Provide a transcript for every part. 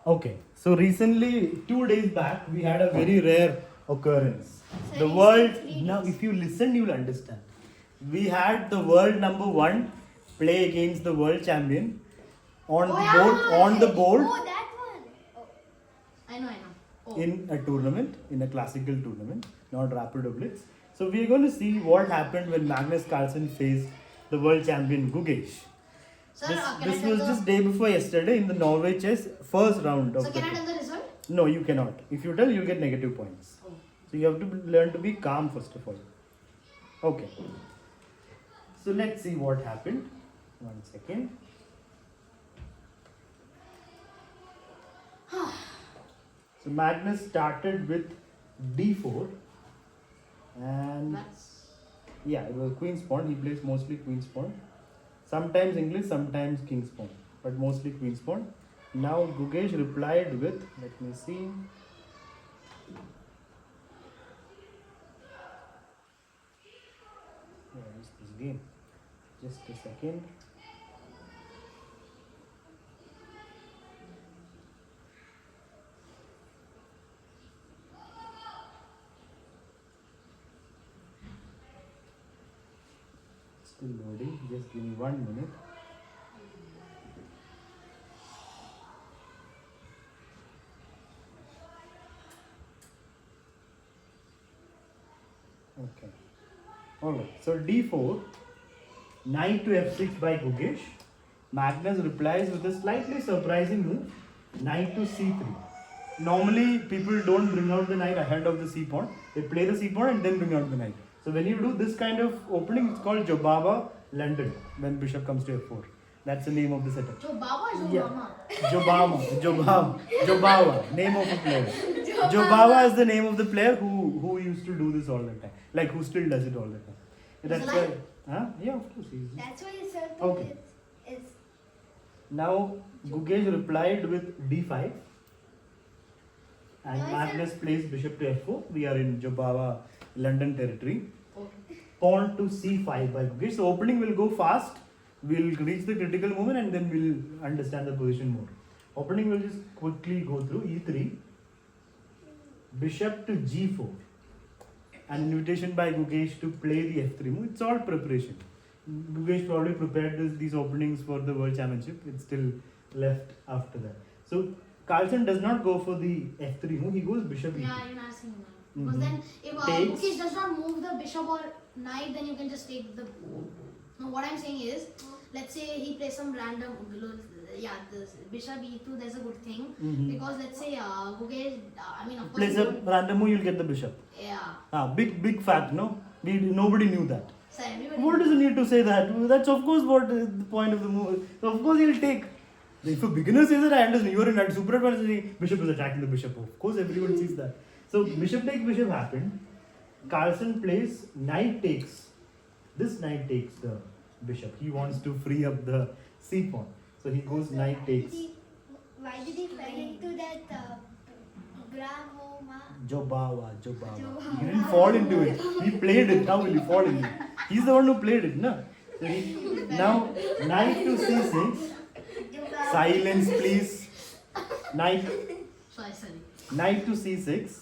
Okay, so recently, 2 days back, we had a very rare occurrence. The world, now if you listen, you will understand. We had the world number one play against the world champion on the board Oh, that one. Oh, I know. Oh. in a tournament, in a classical tournament, not Rapido Blitz. So we are going to see what happened when Magnus Carlsen faced the world champion Gukesh. Sir, This was just day before yesterday in the Norway Chess first round of So the can I tell the result? No, you cannot. If you tell, you'll get negative points. Oh. So you have to learn to be calm first of all. Okay. So let's see what happened. 1 second. So Magnus started with d4 and yeah, it was queen's pawn. He plays mostly queen's pawn. Sometimes English, sometimes king's pawn, but mostly queen's pawn. Now Gukesh replied with, let me see. Where is this game? Just a second. Still loading. Just give me 1 minute. Okay. Alright. So d4, knight to f6 by Gukesh. Magnus replies with a slightly surprising move, knight to c3. Normally, people don't bring out the knight ahead of the c pawn. They play the c pawn and then bring out the knight. So when you do this kind of opening, it's called Jobaba London when bishop comes to f4. That's the name of the setup. Jobaba or Yeah. Jobama? Jobaba, name of a player. Jobaba is the name of the player who used to do this all the time. Like who still does it all the time. That's why. Huh? Yeah, of course. That's why you said Okay. it's Now Gukesh replied with d5. And No, I Magnus plays bishop to f4. We are in Jobaba, London territory. okay. Pawn to c5 by Gukesh. So opening will go fast. We'll reach the critical moment and then we'll understand the position more. Opening will just quickly go through e3. Bishop to g4. An invitation by Gukesh to play the f3 move. It's all preparation. Gukesh probably prepared these openings for the World Championship. It's still left after that. So Carlsen does not go for the f3 move. He goes bishop e3. Yeah, you're not saying that. Because then, if Takes. Gukesh does not move the bishop or knight, then you can just take the. No, what I'm saying is, let's say he plays some random. Yeah, this bishop e2. There's a good thing because let's say Gukesh. I mean, of course. Plays a random move, you'll get the bishop. Yeah. Big fact, no? Nobody knew that. So everybody. What does he need to say that? That's of course what is the point of the move. So of course he'll take. If a beginner says that, I understand. You are in that super advanced saying bishop is attacking the bishop. Of course everyone sees that. So bishop takes bishop happened. Carlsen plays knight takes. This knight takes the bishop. He wants to free up the c pawn. So he goes knight takes. Why did he fall into that Brahma? Jobava. He didn't fall into it. He played it. How will he fall into it? He's the one who played it, no? So now knight to c6. Silence, please. Knight to c6.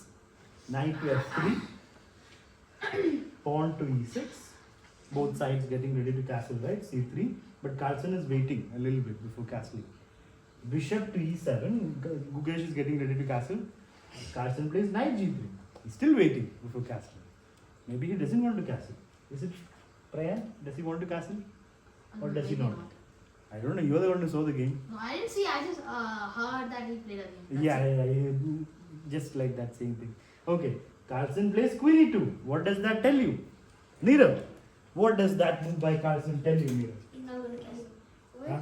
Knight to f3. Pawn to e6. Both sides getting ready to castle, right? c3. But Carlsen is waiting a little bit before castling. Bishop to e7. Gukesh is getting ready to castle. Carlsen plays knight g3. He's still waiting before castling. Maybe he doesn't want to castle. Is it Prayan? Does he want to castle? Or does he not? I don't know. You're the one who saw the game. No, I didn't see. I just heard that he played a game. Yeah. Just like that same thing. Okay. Carlsen plays queen e2. What does that tell you? Neerav. What does that move by Carlsen tell you, Neerav? He's not going to castle. Huh?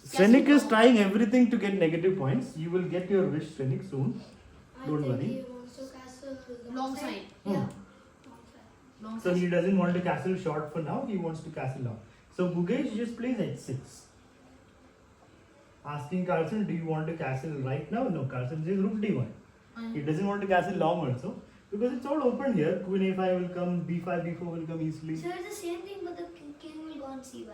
Srenik is trying everything to get negative points. You will get your wish, Srenik, soon. Don't worry. He wants to castle Long side. Yeah. Long So side. he doesn't want to castle short for now. He wants to castle long. So Gukesh just plays h6. Asking Carlsen, do you want to castle right now? No, Carlsen says rook d1. He doesn't want to castle long also. Because it's all open here. Queen a5 will come, b5, b4 will come easily. So it's the same thing, but the king will go on c1.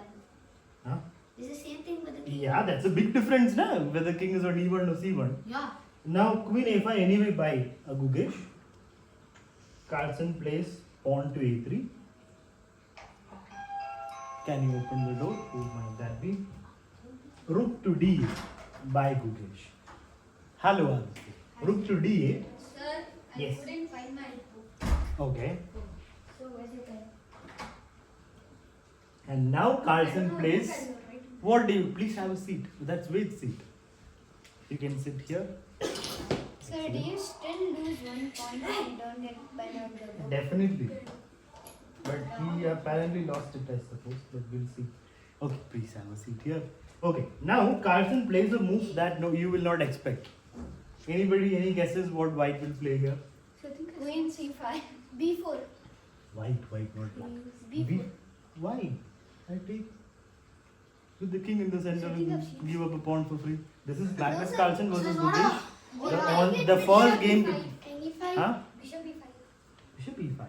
Huh? It's the same thing with the king. Yeah, that's a big difference, na? Whether king is on E1 or C1. Yeah. Now, queen A5 anyway by Gukesh. Carlsen plays pawn to A3. Can you open the door? Who might that be? Rook to D8 by Gukesh. Hello, Aditya. Rook to D8. Sir, Yes. I couldn't find my book. Okay. So where's it there? And now Carlsen plays. I know, right? What do you? Please have a seat. That's Wade's seat. You can sit here. Sir, do you still lose one point if you don't get pen on the book? Definitely. But he apparently lost it, I suppose. But we'll see. Okay, please have a seat here. Okay, now Carlsen plays a move that no, you will not expect. Anybody, any guesses what white will play here? So I think Queen C5. B4. White, not black. B4. Why? I take with the king in the center Setting up and sheets. give up a pawn for free. This is No, Magnus sir. Carlsen This versus is not Gukesh. a. The, Yeah. on the first game. E5. Huh? Bishop B5. Bishop e5.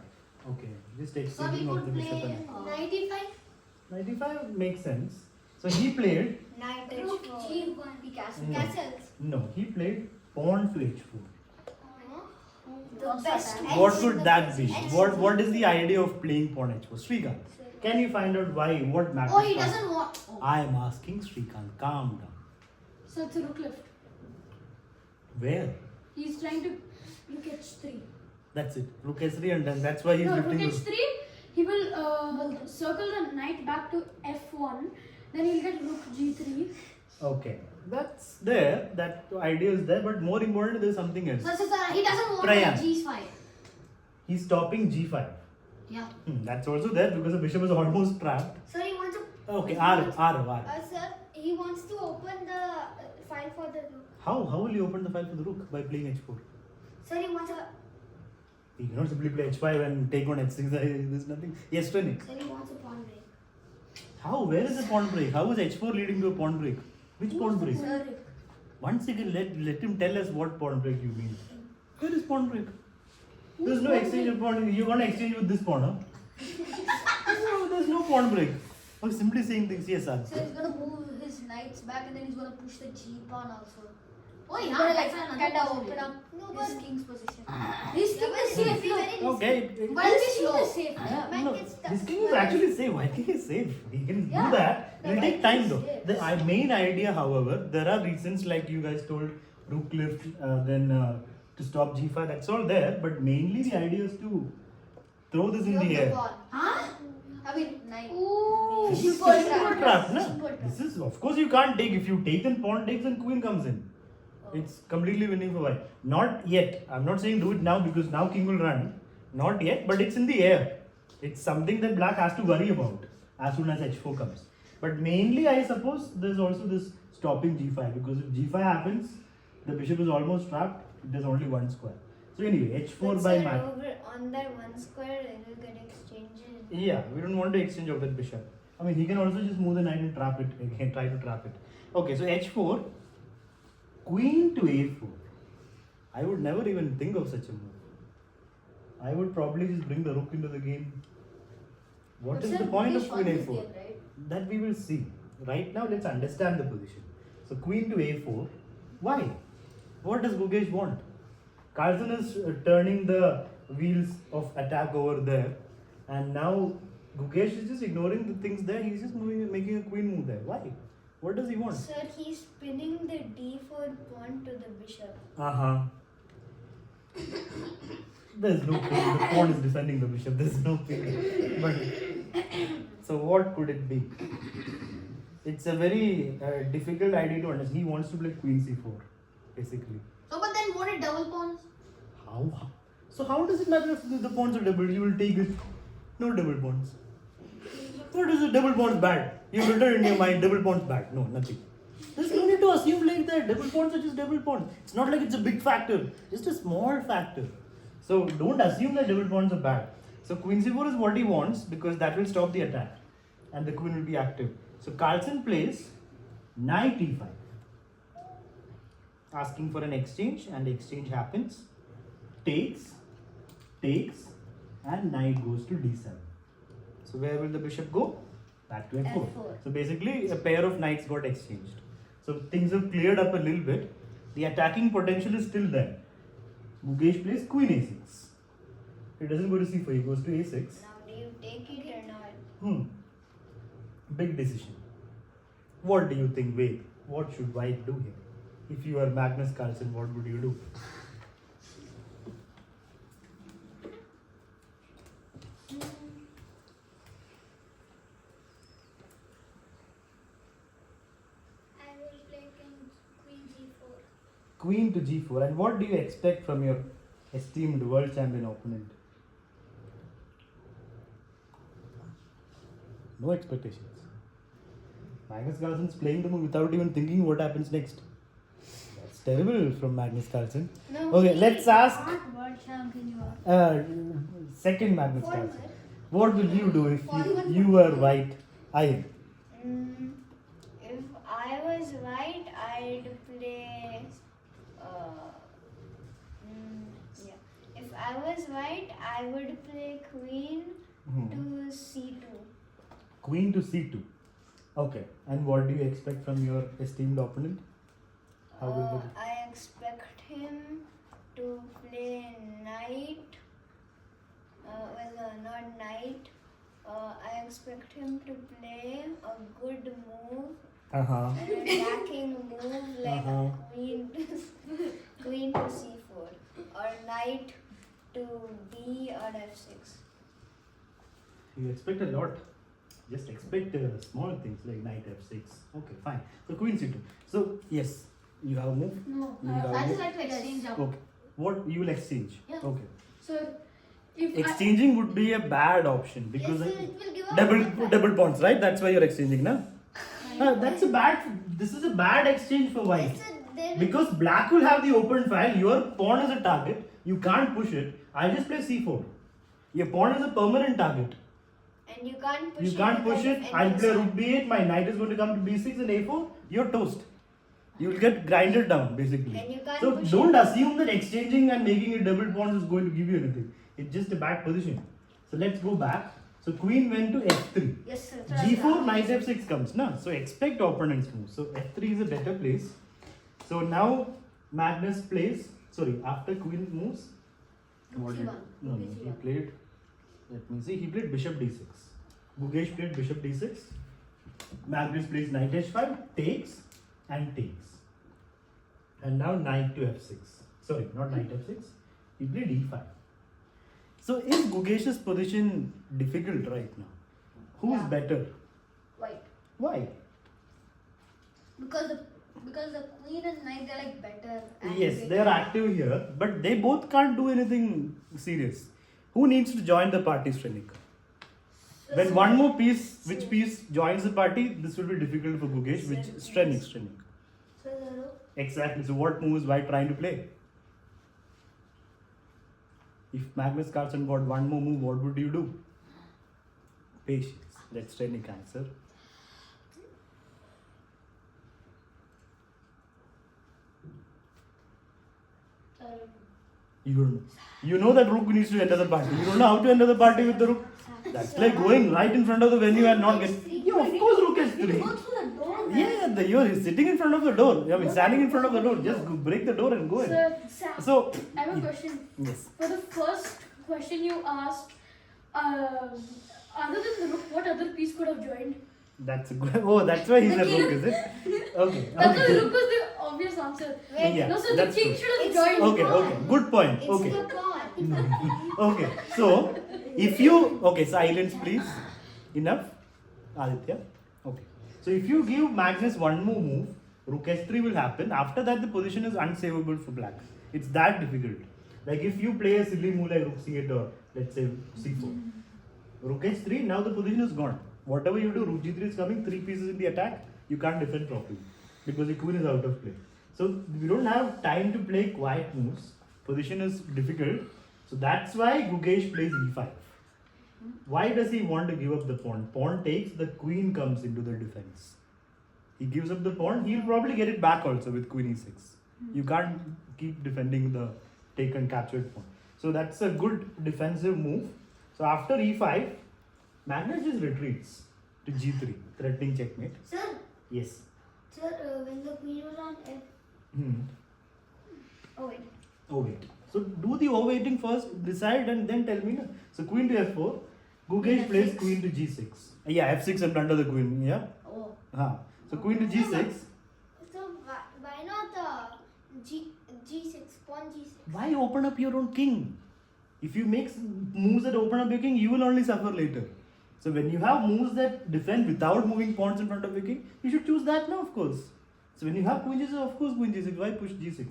Okay, just So we exchanging of could the bishop play and 95. 95 makes sense. So he played. Knight Rook H4. G1. He castle. No. Castles. No, he played pawn to h4. The best. What edge could in the that be? position. What is the idea of playing pawn h4? Srikanth, can you find out why? What matters? Oh, he doesn't want. Oh. I am asking Srikanth, calm down. So it's a rook left. Where? He's trying to rook h3. That's it. Rook h3 and then that's why he's No, rook lifting. h3. He will circle the knight back to f1. Then he'll get rook g3. Okay, that's there. That idea is there, but more important, there's something else. So he doesn't want Prayan. g5. He's stopping g5. Yeah. That's also there because the bishop is almost trapped. Sir, he wants to. Okay, R. Sir, he wants to open the file for the rook. How will you open the file for the rook? By playing h4. Sir, he wants a. You cannot simply play h5 and take on h6. There's nothing. Yes, Tony. Sir, he wants a pawn break. How? Where is the pawn break? How is h4 leading to a pawn break? Which pawn break? Sir, Once again, let him tell us what pawn break you mean. Where is pawn break? There's no exchange of pawn. You're gonna exchange with this pawn, huh? No, there's no pawn break. I'm simply saying things. Yes, sir. So he's gonna move his knights back and then he's gonna push the G pawn also. Oh He's yeah. gonna That's like another kind of possibility. open up No, his but- king's position. His king is safe. be No. very Okay. But His it's king slow. is safe. Man No, gets stuck. this king is actually safe. White king is safe. He can Yeah, do that. the It'll white take time king though. is safe. The main idea, however, there are reasons like you guys told, rook lift, then to stop g5. That's all there. But mainly the idea is to throw this in Throw the the air. pawn. Huh? I mean, knight. Ooh. This is Simple simple trap. trap, na? Simple trap. This is, of course, you can't take. If you take, then pawn takes and queen comes in. It's completely winning for white. Not yet. I'm not saying do it now because now king will run. Not yet, but it's in the air. It's something that black has to worry about as soon as h4 comes. But mainly, I suppose there's also this stopping g5 because if g5 happens, the bishop is almost trapped. There's only one square. So anyway, h4 But by sir, Mac. over on that one square, it will get exchanged. Yeah, we don't want to exchange of that bishop. I mean, he can also just move the knight and trap it again, try to trap it. Okay, so h4, queen to a4. I would never even think of such a move. I would probably just bring the rook into the game. What But is sir, the point of Gukesh queen won this a4? game, right? That we will see. Right now, let's understand the position. So, queen to a4. Why? What does Gukesh want? Carlsen is turning the wheels of attack over there, and now Gukesh is just ignoring the things there. He's just making a queen move there. Why? What does he want? Sir, he's spinning the d4 pawn to the bishop. There's no pain. The pawn is defending the bishop. There's no pain. But so what could it be? It's a very difficult idea to understand. He wants to play queen c4, basically. So, but then what are double pawns? How? So how does it matter if the pawns are double? You will take it. No double pawns. What is it? Double pawns bad. You return in your mind double pawns bad. No, nothing. There's no need to assume like that. Double pawns are just double pawns. It's not like it's a big factor. Just a small factor. So don't assume that double pawns are bad. So queen c4 is what he wants because that will stop the attack. And the queen will be active. So Carlsen plays knight e5. Asking for an exchange, and the exchange happens. Takes, and knight goes to d7. So where will the bishop go? back to f4. F4. So basically, a pair of knights got exchanged. So things have cleared up a little bit. The attacking potential is still there. Gukesh plays queen a6. He doesn't go to c4, he goes to a6. Now, do you take it or not? Big decision. What do you think, Ved? What should White do here? If you are Magnus Carlsen, what would you do? I will play queen g4. Queen to g4. And what do you expect from your esteemed world champion opponent? No expectations. Magnus Carlsen's playing the move without even thinking what happens next. That's terrible from Magnus Carlsen. No, Okay, let's ask Not world champion you are. second Magnus Former. Carlsen. What will you do if Former. you were White? If I was white, I'd play. If I was white, I would play queen to c2. Queen to c2. Okay. And what do you expect from your esteemed opponent? How will it? I expect him to play knight. Not knight. I expect him to play a good move, Uh-huh. an attacking move like Uh-huh. queen to c4 or knight to b or f6. You expect a lot. Just expect small things like knight f6. Okay, fine. So queen c2. So yes, you have a move. No. You have I a just move. like to exchange up. Okay. What you will exchange? Yeah. Okay. So if Exchanging would be a bad option because Yes, it will give up double pawns, right? That's why you're exchanging, na? That's a bad. This is a bad exchange for white. Because black will have the open file, your pawn is a target, you can't push it. I just play c4. Your pawn is a permanent target. and you can't push You it. can't push because it. of I'll any play side. rook b8, my knight is going to come to b6 and a4, you're toast. You will get grinded down basically. And you can't So push don't it. assume that exchanging and making it double pawns is going to give you anything. It's just a bad position. So let's go back. So queen went to f3. yes sir. G4, knight f6 comes, na? So expect opponent's move. So f3 is a better place. So now Magnus plays, sorry, after queen moves, what did, C1. no, he played, let me see, he played bishop d6. Gukesh played bishop d6. Magnus plays knight h5, takes and takes. And now knight to f6. Sorry, not knight f6. He played e5. So is Gukesh's position difficult right now? Who's Yeah. better? White. Why? Because the queen and knight they're like better. and Yes, they they are can- active here, but they both can't do anything serious. Who needs to join the party, Srenik? When one more piece, which piece joins the party, this will be difficult for Gukesh, which Srenik. So the rook. Exactly. So what move is White trying to play? If Magnus Carlsen got one more move, what would you do? Patience. Let Srenik answer. You don't know. You know that rook needs to enter the party. You don't know how to enter the party with the rook. That's like going right in front of the venue and not getting. Yeah, of course, rook is three. Go through the door. Yeah, you're sitting in front of the door. I mean, standing in front of the door. Just break the door and go in. So, I have a question. yes. For the first question you asked, other than the rook, what other piece could have joined? That's a good. Oh, that's why he's a rook, is it? Okay. That's the Okay. rook was the obvious answer. Yeah, No, so the that's king true. should have joined. Okay, okay. Good point. It's Okay. the pawn. Okay. So, if you. Okay, silence, please. Enough. Aditya. Okay. So, if you give Magnus one more move, rook s3 will happen. After that, the position is unsavable for black. It's that difficult. Like if you play a silly move like rook c8 or let's say c4. Rook h3, now the position is gone. Whatever you do, rook g3 is coming, three pieces in the attack, you can't defend properly because the queen is out of play. So we don't have time to play quiet moves. Position is difficult. So that's why Gukesh plays e5. Why does he want to give up the pawn? Pawn takes, the queen comes into the defense. He gives up the pawn, he'll probably get it back also with queen e6. You can't keep defending the taken captured pawn. So that's a good defensive move. So after e5, Magnus just retreats. to g3, threatening checkmate. Sir, Yes. sir, when the queen was on F. Hmm. Oh wait. Oh wait. So do the overweighting first, decide and then tell me. Na? So queen to f4. Gukesh plays F6. queen to g6. Yeah, f6 and under the queen. Yeah. Oh. So queen to g6. So why not G6, pawn G6? Why open up your own king? If you make moves that open up your king, you will only suffer later. So when you have moves that defend without moving pawns in front of your king, you should choose that now, of course. So when you have queen g6, of course queen g6. Why push g6?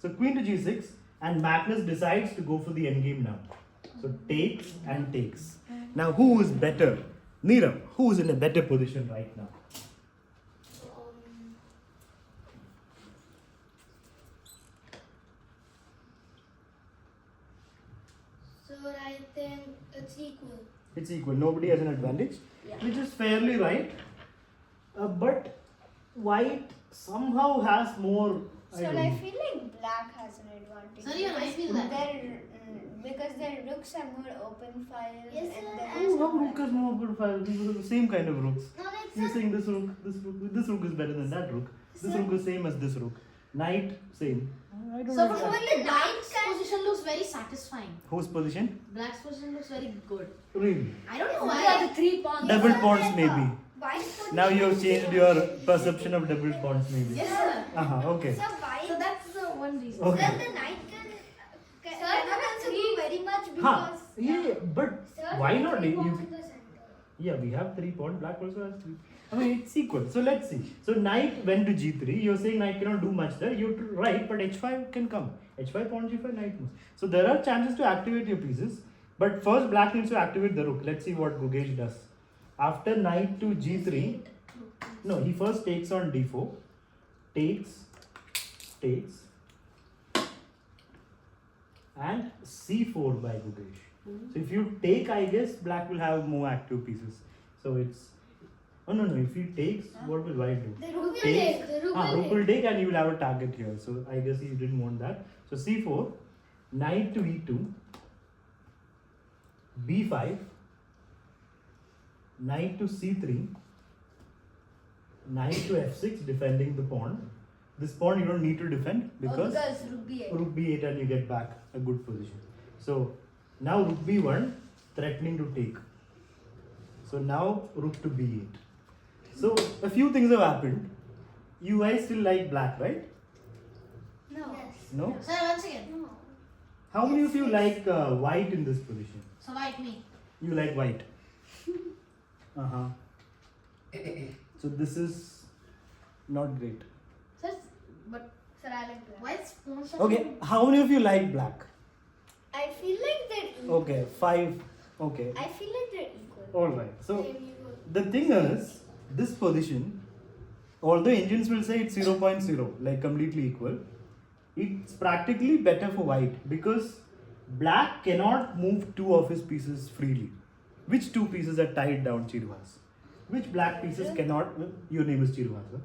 So queen to g6, and Magnus decides to go for the endgame now. So takes and takes. Now who is better? Neerav, who is in a better position right now? So I think it's equal. It's equal. Nobody has an advantage, which is fairly right. But white somehow has more. So don't I know. feel like black has an advantage. Sir, even I feel that. Because their rooks are more open files. Yes, and sir, then and- Oh, how rook has more good file? These are the same kind of rooks. No, like You're sir, saying this rook is better than that rook. This rook is same as this rook. Knight, same. I don't So know. probably black's position looks very satisfying. Whose position? Black's position looks very good. Really? I don't know Look why. at the 3 pawns. Double pawns maybe. white position. Now you have changed your perception of double pawns maybe. Yes, sir. Okay. So white. So that's the one reason. Okay. Then the knight cannot also do very much Huh. because. Yeah, but Sir, why not? three You, pawns in the center. yeah, we have 3 pawns. Black also has 3. I mean, it's equal. So let's see. So knight went to g3. You're saying knight cannot do much there. You're right, but h5 can come. h5, pawn g5, knight moves. So there are chances to activate your pieces. But first, black needs to activate the rook. Let's see what Gukesh does. After knight to g3, no, he first takes on d4. Takes, and c4 by Gukesh. So if you take, I guess black will have more active pieces. So it's. Oh no, if he takes, what will white do? the rook will Takes. take. The rook will Rook take. will take and you will have a target here. So I guess he didn't want that. So c4, knight to e2, b5, knight to c3, knight to f6, defending the pawn. This pawn you don't need to defend because rook b8. rook b8 and you get back a good position. So now rook b1, threatening to take. So now rook to b8. So a few things have happened. You guys still like black, right? No. Yes. No? Sir, once again. No. How many of you like white in this position? So white me. You like white. So this is not great. Sir, but Sir, I like black. white's pawn shot. Okay, how many of you like black? I feel like they're equal. Okay, 5. Okay, I feel like they're equal. alright. So Same equal. the thing is, this position, although engines will say it's 0.0, like completely equal, it's practically better for white because black cannot move 2 of his pieces freely. Which 2 pieces are tied down, Chiruhas? Which black pieces cannot? Your name is Chiruhas, huh?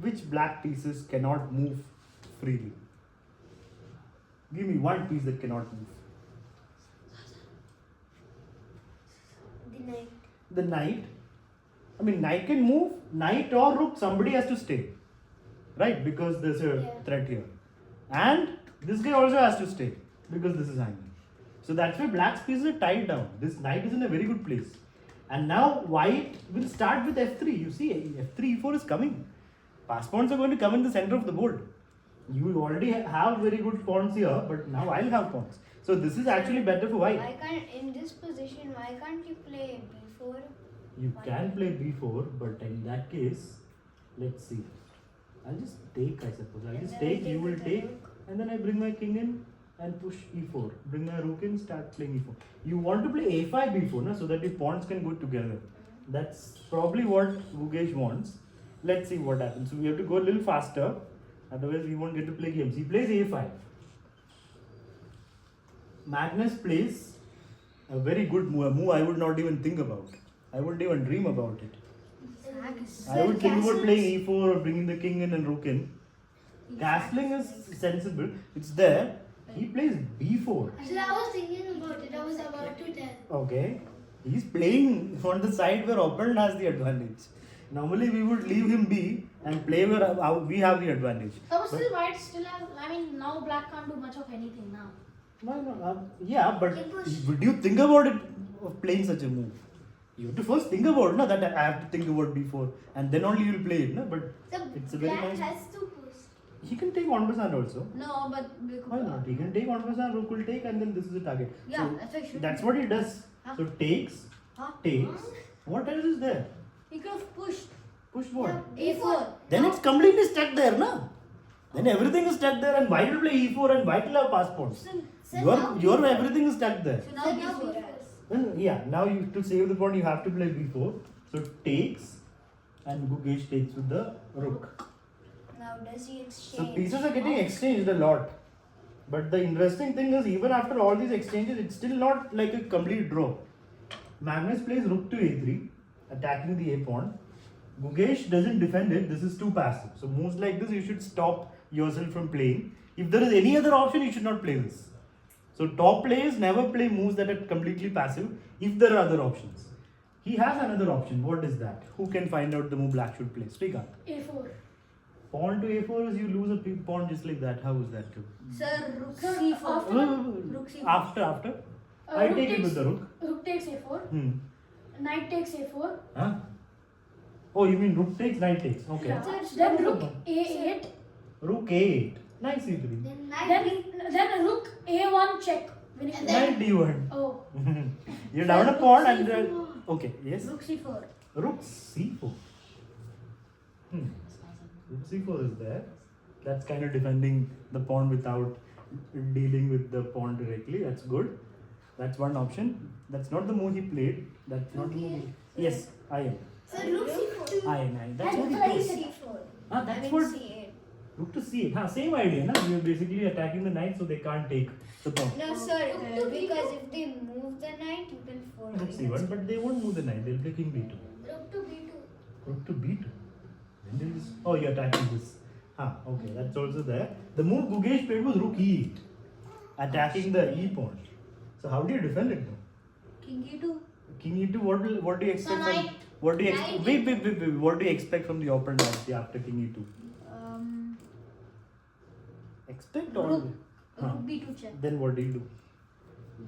Which black pieces cannot move freely? Give me one piece that cannot move. The knight. The knight. I mean, knight can move. Knight or rook, somebody has to stay. Right? Because there's a threat here. And this guy also has to stay. Because this is hanging. So that's why black's pieces are tied down. This knight is in a very good place. And now white will start with f3. You see, f3, e4 is coming. Pass pawns are going to come in the center of the board. You already have very good pawns here, but now I'll have pawns. So this is actually better for white. Why can't in this position? Why can't you play b4? You can play b4, but in that case, let's see. I'll just take, I suppose. I'll And just then I take, you take will with the take, rook. and then I bring my king in and push e4. Bring my rook in, start playing e4. You want to play a5, b4, no? So that your pawns can go together. That's probably what Gukesh wants. Let's see what happens. So we have to go a little faster, otherwise we won't get to play games. He plays a5. Magnus plays a very good move, a move I would not even think about. I wouldn't even dream about it. I would think about playing e4 or bringing the king in and rook in. Castling is sensible. It's there. He plays b4. Actually, I was thinking about it. I was about to tell. Okay. He's playing on the side where opponent has the advantage. Normally we would leave him be and play where we have the advantage. So but still white still has. I mean now black can't do much of anything now. Yeah, but He pushed. would you think about it of playing such a move? You have to first think about no, that I have to think about before and then only you'll play it. No? But The it's a very black nice. has to push. He can take 1% also. No, but Why not? He can take 1%, rook will take, and then this is the target. Yeah, So that's what I should that's do. what he does. Huh? So takes, Huh? takes. What else is there? He could have pushed Push what? A4. Then it's completely stuck there, na? Then everything is stuck there, and white will play e4 and white will have passports. Your everything is stuck there. So now So now B4. B4. Then, yeah, now you to save the pawn you have to play b4. So takes, and Gukesh takes with the rook. Now does he exchange? So pieces are getting exchanged a lot. But the interesting thing is, even after all these exchanges, it's still not like a complete draw. Magnus plays rook to a3, attacking the a pawn. Gukesh doesn't defend it. This is too passive. So moves like this, you should stop yourself from playing. If there is any other option, you should not play this. So top players never play moves that are completely passive if there are other options. He has another option. What is that? Who can find out the move black should play? Srikanth. A4. Pawn to a4 is you lose a pawn just like that. How is that true? Sir, rook Sir, C4. after- Rook C4. After. I rook take it takes- with the rook. Rook takes A4. Knight takes A4. Huh? Oh, you mean rook takes, knight takes. Okay. Yeah. So it's Then rook- rook A8. Rook a8. Knight c3. Then knight Then rook A1 check. Winning And the- Knight d1. Oh. You're down a pawn and... okay, yes. Rook C4. Rook c4. Rook c4 is there. That's kind of defending the pawn without dealing with the pawn directly. That's good. That's one option. That's not the move he played. That's not the move. Yes, I am. So rook c4. I am. That's what he Knight plays. c4. Ah, that's I mean what. c8. Rook to c8. Huh, same idea, na? You're basically attacking the knight so they can't take the pawn. No, sir. Because if they move the knight, you can fold. Rook c1, but they won't move the knight. They'll play king b2. Rook to b2. Rook to b2. Then they'll just. Oh, you're attacking this. Ah, okay, that's also there. The move Gukesh played was rook e8, attacking the e pawn. So how do you defend it though? King E2. King e2. What do you expect So from? knight- What do you knight expect? Wait. What do you expect from the opponent actually after king e2? Expect or? Rook. Huh. Rook B2 check. Then what do you do?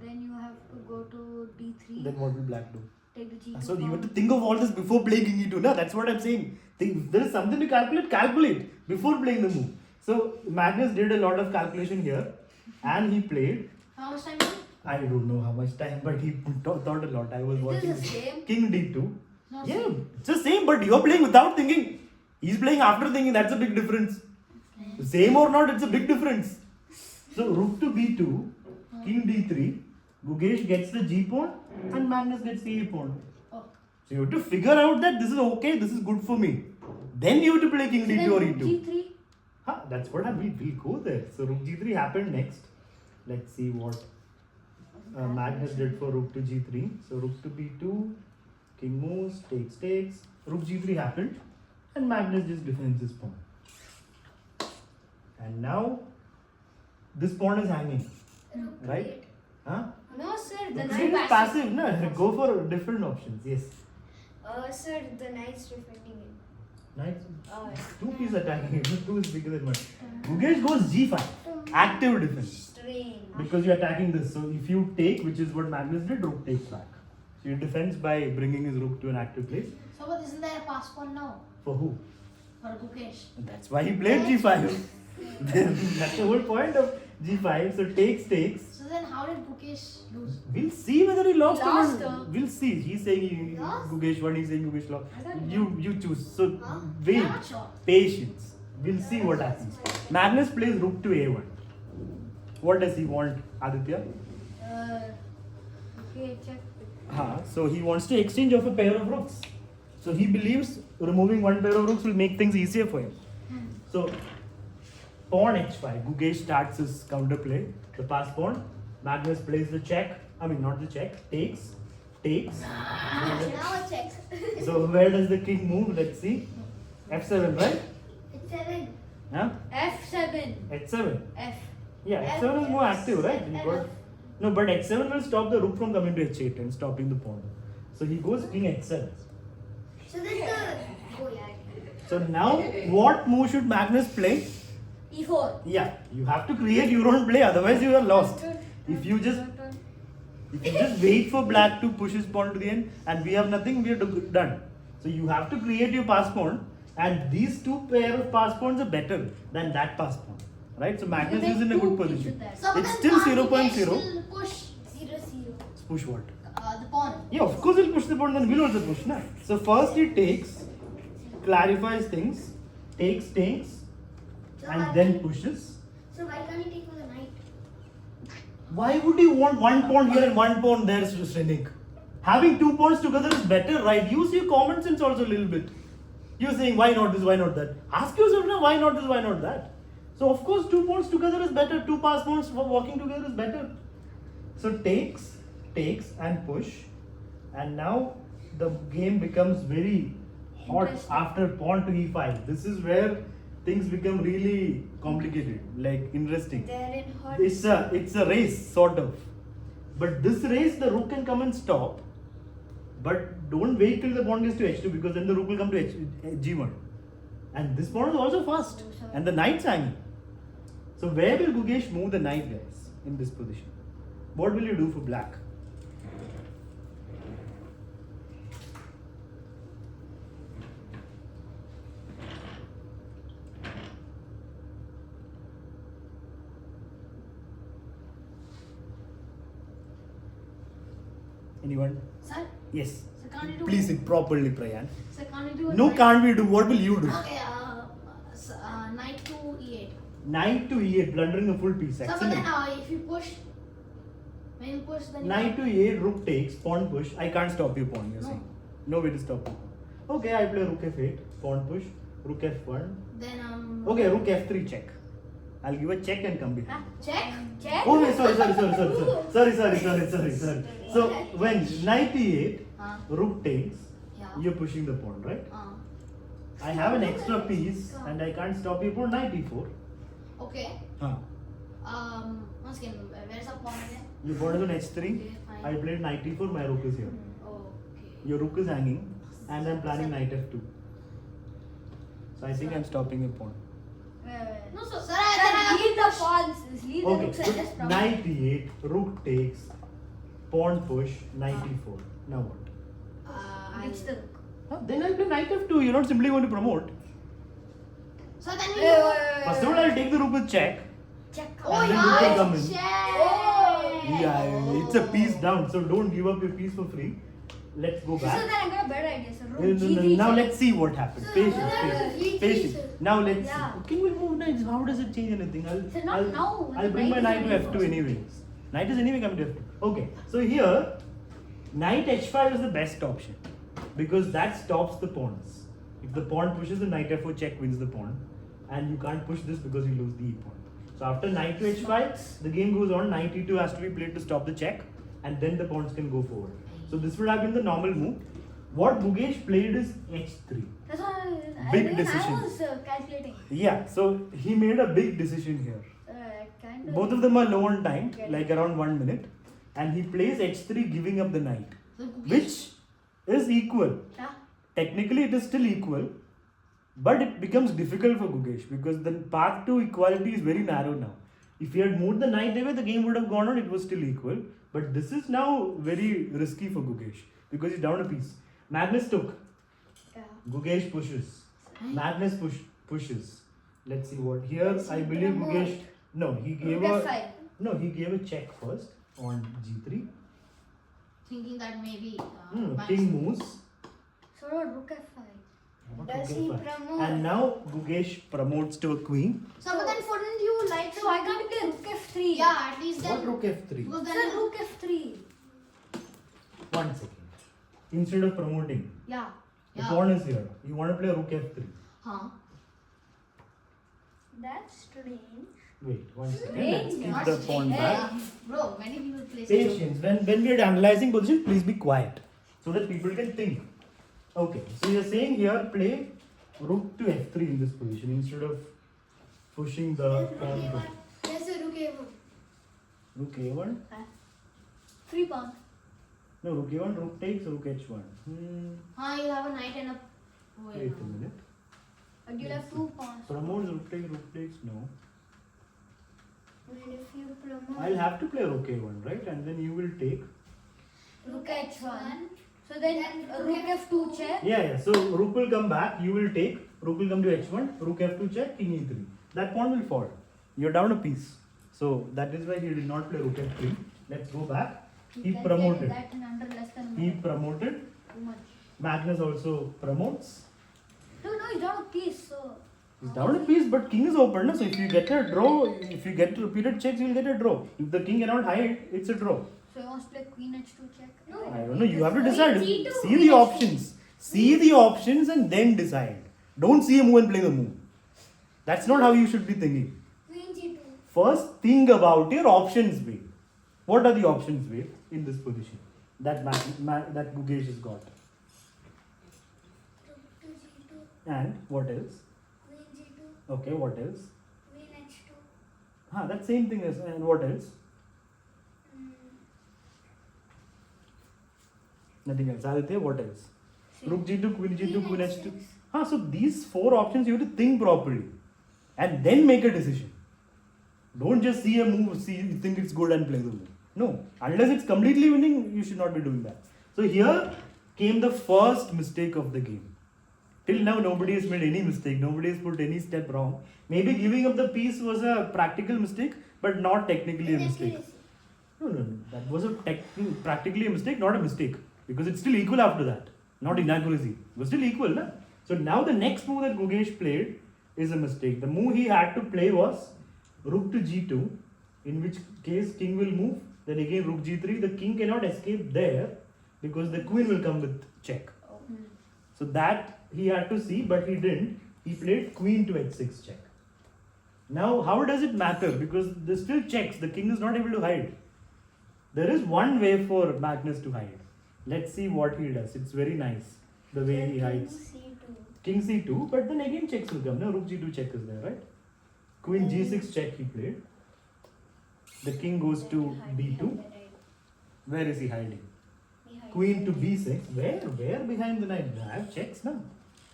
Then you have to go to D3. Then what will black do? Take the G2 So you have to pawn. think of all this before playing king e2. No, that's what I'm saying. If there is something to calculate before playing the move. So Magnus did a lot of calculation here, and he played. How much time is it? I don't know how much time, but he thought a lot. I was It watching is the same. king d2. Not Yeah, same. it's the same, but you're playing without thinking. He's playing after thinking. That's a big difference. Same or not, it's a big difference. So rook to b2, king d3. Gukesh gets the g pawn, and Magnus gets the a pawn. Oh. So you have to figure out that this is okay, this is good for me. Then you have to play king Then d2 or rook e2. G3. Huh, that's what we'll go there. So rook g3 happened next. Let's see what Magnus did for rook to g3. So rook to b2, king moves, takes. Rook g3 happened, and Magnus just defends his pawn. And now this pawn is hanging, right? Huh? No, sir. The Rook knight g3 is passive, no? Go for different options. Yes. Sir, the knight's defending it. Nice. Uh, Two pieces attacking it. Two is bigger than one. Gukesh goes g5. Active defense. Strange. Because you're attacking this. So if you take, which is what Magnus did, rook takes back. So he defends by bringing his rook to an active place. So but isn't there a pass pawn now For who? for Gukesh? And that's why he played g5. That's the whole point of g5. So takes. So then how did Gukesh lose? We'll see whether he lost, He lost, or not. We'll see. He's saying Lost? Gukesh won, he's saying Gukesh lost. I don't You choose. So Huh? wait. I'm not sure. Patience. We'll see what happens. Magnus plays rook to a1. What does he want, Aditya? Okay, check. So he wants to exchange of a pair of rooks. So he believes removing one pair of rooks will make things easier for him. So pawn h5. Gukesh starts his counterplay. The pass pawn. Magnus plays the check. I mean not the check. Takes. Now it checks. So where does the king move? Let's see. f7, right? It's 7. Huh? F7. h7. F. Yeah, h7 is more active, right? You got- No, but h7 will stop the rook from coming to h8 and stopping the pawn. So he goes king h7. So then oh yeah. So now what move should Magnus play? E4. Yeah, you have to create your own play, otherwise you are lost. If you just wait for black to push his pawn to the end and we have nothing, we are done. So you have to create your pass pawn, and these two pair of pass pawns are better than that pass pawn. Right? So Magnus is in a good position. So but It's then still can't Gukesh 0.0. still push 0-0. Push what? the pawn. Yeah, of course he'll push the pawn, then we'll also push now. So first he takes, clarifies things, takes, So and why then can't- pushes. So why can't he take for the knight? Why would he want one pawn here and one pawn there, Srenik? Having two pawns together is better, right? Use your common sense also a little bit. You're saying why not this, why not that? Ask yourself now, why not this, why not that? So of course two pawns together is better, two pass pawns walking together is better. So takes and push, and now the game becomes very hot after pawn to e5. This is where things become really complicated, like interesting. They're in hot. It's a race sort of, but this race the rook can come and stop, but don't wait till the pawn gets to h2 because then the rook will come to g1, and this pawn is also fast and the knight's hanging. So where will Gukesh move the knight, guys, in this position? What will you do for black? Anyone? Sir, Yes. so can't you do? Please sit properly, Prayan. So can't you do? a No, knight- can't we do? What will you do? Okay, knight to e8. Knight to e8, blundering a full piece. So but Excellent. then if you push, when you push, then Knight to e8, rook takes, pawn push. I can't stop your pawn, you're No. saying. No way to stop your pawn. Okay, I play rook f8, pawn push, rook f1. then Okay, rook f3 check. I'll give a check and come behind. check. Check. Oh, wait, sorry. So when knight e8, Uh, rook takes, yeah. you're pushing the pawn, right? Uh, I have an extra piece and I can't stop your pawn, knight e4. okay. Huh. Once again, where's our pawn again? Your pawn is on h3. Okay, fine. I played knight e4, my rook is here. Okay. Your rook is hanging and I'm planning knight f2. So I think I'm stopping your pawn. No, so sir, Leave the pawns. Leave the Okay, rooks and just so promote. knight e8, rook takes, pawn push, knight e4. Now what? It's the rook. Huh, then I'll play knight f2. You're not simply going to promote. So then we Wait, go. wait, wait, First of all, I'll take the rook with check. Check. Oh And then rook will yeah, come in. check. Yeah, it's a piece down. So don't give up your piece for free. Let's go So back. then I got a better idea. So No, rook no, no, G3 now check. let's see what happens. Patience. Now let's Yeah. see. King will move knights. How does it change anything? So not now, I'll bring my knight knight is to ready f2 anyways. Knight is anyway coming to f2. Okay, so here knight h5 is the best option because that stops the pawns. If the pawn pushes, the knight f4 check wins the pawn, and you can't push this because you lose the e pawn. So after knight to h5, the game goes on. Knight e2 has to be played to stop the check, and then the pawns can go forward. So this would have been the normal move. What Gukesh played is h3. That's what Big even decision. I was calculating. Yeah, so he made a big decision here. Kind of. Both of them are low on time, like around 1 minute, and he plays h3, giving up the knight, So Gukesh- which is equal. Yeah. Technically, it is still equal, but it becomes difficult for Gukesh because the path to equality is very narrow now. If he had moved the knight away, the game would have gone on. It was still equal, but this is now very risky for Gukesh because he's down a piece. Magnus took. Yeah. Gukesh pushes. Magnus pushes. Let's see what here. I believe Gukesh. No, he gave Rook a F5. no. He gave a check first on g3. thinking that maybe King moves. So what, rook F5. What Does rook he F5? promote? And now Gukesh promotes to a queen. So but then wouldn't you like So why can't you play rook F3? Yeah, at least then. What rook f3? Because Sir, then rook F3. 1 second. Instead of promoting, Yeah. the Yeah. pawn is here. You want to play rook f3. Huh? That's strange. Wait, 1 second. Strange. Let's keep Not the pawn strange. back. Bro, many people play. Patience. When we are analyzing position, please be quiet so that people can think. Okay, so you're saying here play rook to f3 in this position instead of pushing the pawn to Yes, sir, rook A1. rook a1. 3 pawn. No, rook a1, rook takes, rook h1. You have a knight and a. Wait a minute. But you'll have 2 pawns. Promotes, rook takes, no. But if you promote, I'll have to play rook a1, right? And then you will take. Rook h1. So then rook f2 check. Yeah. So rook will come back, you will take, rook will come to h1, rook f2 check, king e3. That pawn will fall. You're down a piece. So that is why he did not play rook f3. Let's go back. He can promoted. play that in under less than He promoted. too much. Magnus also promotes. No, he's down a piece, so. He's down a piece, but king is open. No? So if you get a draw, if you get repeated checks, you will get a draw. If the king cannot hide, it's a draw. So he wants to play queen h2 check. No. I don't know. You have to decide. G2, See the options. See the options and then decide. Don't see a move and play the move. That's not how you should be thinking. queen g2. First, think about your options, Wade. What are the options, Wade, in this position that that Gukesh has got? Rook to g2. And what else? Queen g2. Okay, what else? Queen h2. That same thing is. And what else? Nothing else. Aditya, what else? Rook g2, queen g2, queen h2. So these 4 options you have to think properly and then make a decision. Don't just see a move, you think it's good and play the move. No, unless it's completely winning, you should not be doing that. So here came the first mistake of the game. Till now, nobody has made any mistake. Nobody has put any step wrong. Maybe giving up the piece was a practical mistake, but not technically a mistake. No. That was practically a mistake, not a mistake. Because it's still equal after that. Not inaccuracy. It was still equal. Na? So now the next move that Gukesh played is a mistake. The move he had to play was rook to g2, in which case king will move. Then again rook g3. The king cannot escape there because the queen will come with check. So that he had to see, but he didn't. He played queen to h6 check. Now how does it matter? Because there's still checks. The king is not able to hide. There is one way for Magnus to hide. Let's see what he does. It's very nice the way he hides. King c2, but then again checks will come. No, rook g2 check is there, right? Queen g6 check he played. The king goes to b2. Where is he hiding? Queen to b6. Where behind the knight? I have checks now.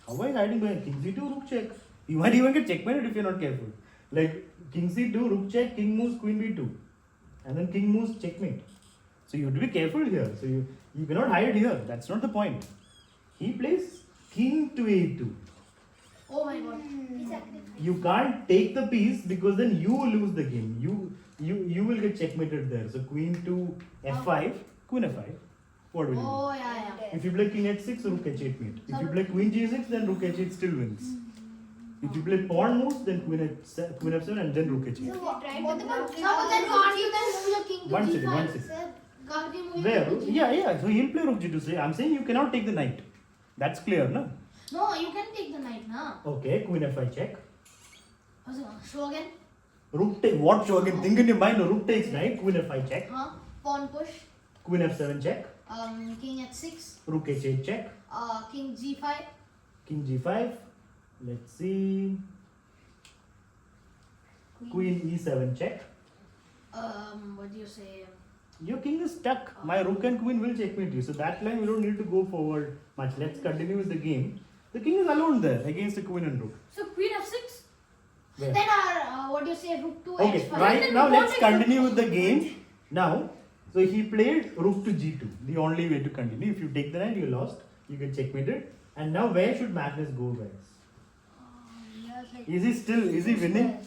How are you hiding behind king c2, rook check? You might even get checkmated if you're not careful. Like king c2, rook check, king moves, queen b2. And then king moves, checkmate. So you have to be careful here. So you cannot hide here. That's not the point. He plays king to a2. Oh my god. You can't take the piece because then you lose the game. You will get checkmated there. So queen to f5, queen f5. What will you do? Oh yeah. If you play king h6, rook h8 mate. If you play queen g6, then rook h8 still wins. If you play pawn moves, then queen f7 and then rook h8. What about then can't you then move your king to One g5? second. Can't you move Where? your king to g5? Yeah. So he'll play rook g2. I'm saying you cannot take the knight. That's clear, no? No, you can take the knight, na. Okay, queen f5 check. Show again. Rook take. What show again? Think in your mind. Rook takes knight. Queen f5 check. Pawn push. Queen f7 check. King h6. Rook h8 check. King g5. King g5. Let's see. Queen e7 check. What do you say? Your king is stuck. My rook and queen will checkmate you. So that line we don't need to go forward much. Let's continue with the game. The king is alone there against the queen and rook. So queen f6. Where? Then what do you say? Rook to Okay, h5. right now let's continue with the game. Now, so he played rook to g2. The only way to continue. If you take the knight, you lost. You get checkmated. And now where should Magnus go, guys? Is he winning?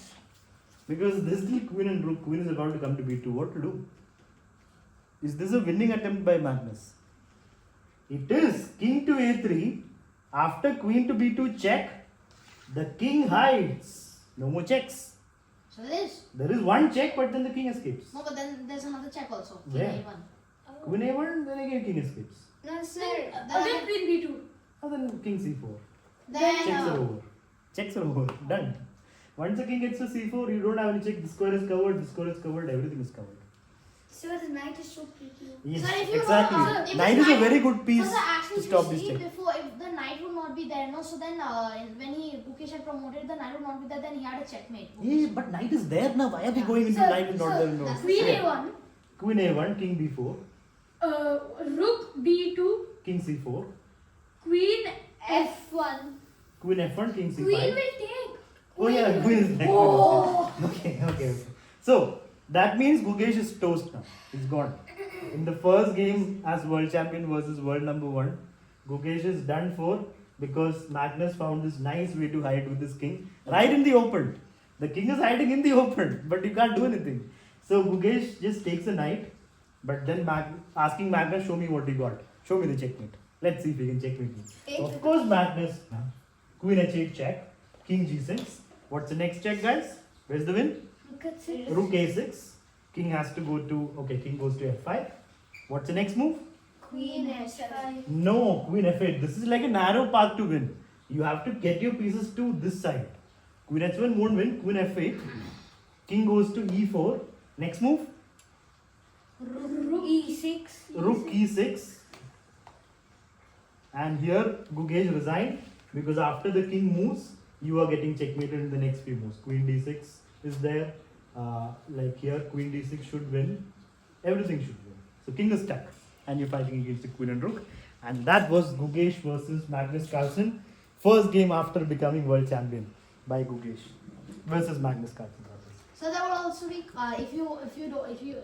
Because this is still queen and rook. Queen is about to come to b2. What to do? Is this a winning attempt by Magnus? It is. King to a3. After queen to b2 check, the king hides. No more checks. So this. There is one check, but then the king escapes. No, but then there's another check also. King Where? a1. Queen a1, then again king escapes. No, sir. Again queen b2. And then king c4. Then Checks are over. Checks are over. Done. Once the king gets to c4, you don't have any check. The square is covered, the square is covered, everything is covered. Sir, the knight is so pretty. Yes, Sir, if you exactly. if Knight this is a very good piece So actually, to stop you this see, check. before, if the knight would not be there, no, so then when Gukesh had promoted, the knight would not be there, then he had a checkmate. Yeah, but knight is there now. Why are we Yeah. going into Sir, knight is not there? No. that's Queen Yeah. a1. Queen a1, king b4. Rook B2. King C4. Queen F1. Queen F1, King C5. Queen will take. Oh yeah, Queen is next. Okay. So that means Gukesh is toast now. He's gone. In the first game as world champion versus world number 1, Gukesh is done for because Magnus found this nice way to hide with his king right in the open. The king is hiding in the open, but you can't do anything. So Gukesh just takes a knight, but then asking Magnus, show me what you got. Show me the checkmate. Let's see if he can checkmate me. Of course, Magnus. Queen H8 check. King G6. What's the next check, guys? Where's the win? Look at it. Rook A6. King has to go to. Okay, king goes to F5. What's the next move? Queen H5. No, Queen F8. This is like a narrow path to win. You have to get your pieces to this side. Queen H1 won't win. Queen F8. King goes to E4. Next move? Rook E6. Rook E6. And here Gukesh resigned because after the king moves, you are getting checkmated in the next few moves. Queen D6 is there. Like here, Queen D6 should win. Everything should win. So king is stuck. And you're fighting against the queen and rook. And that was Gukesh versus Magnus Carlsen. First game after becoming world champion by Gukesh versus Magnus Carlsen. So that would also be if you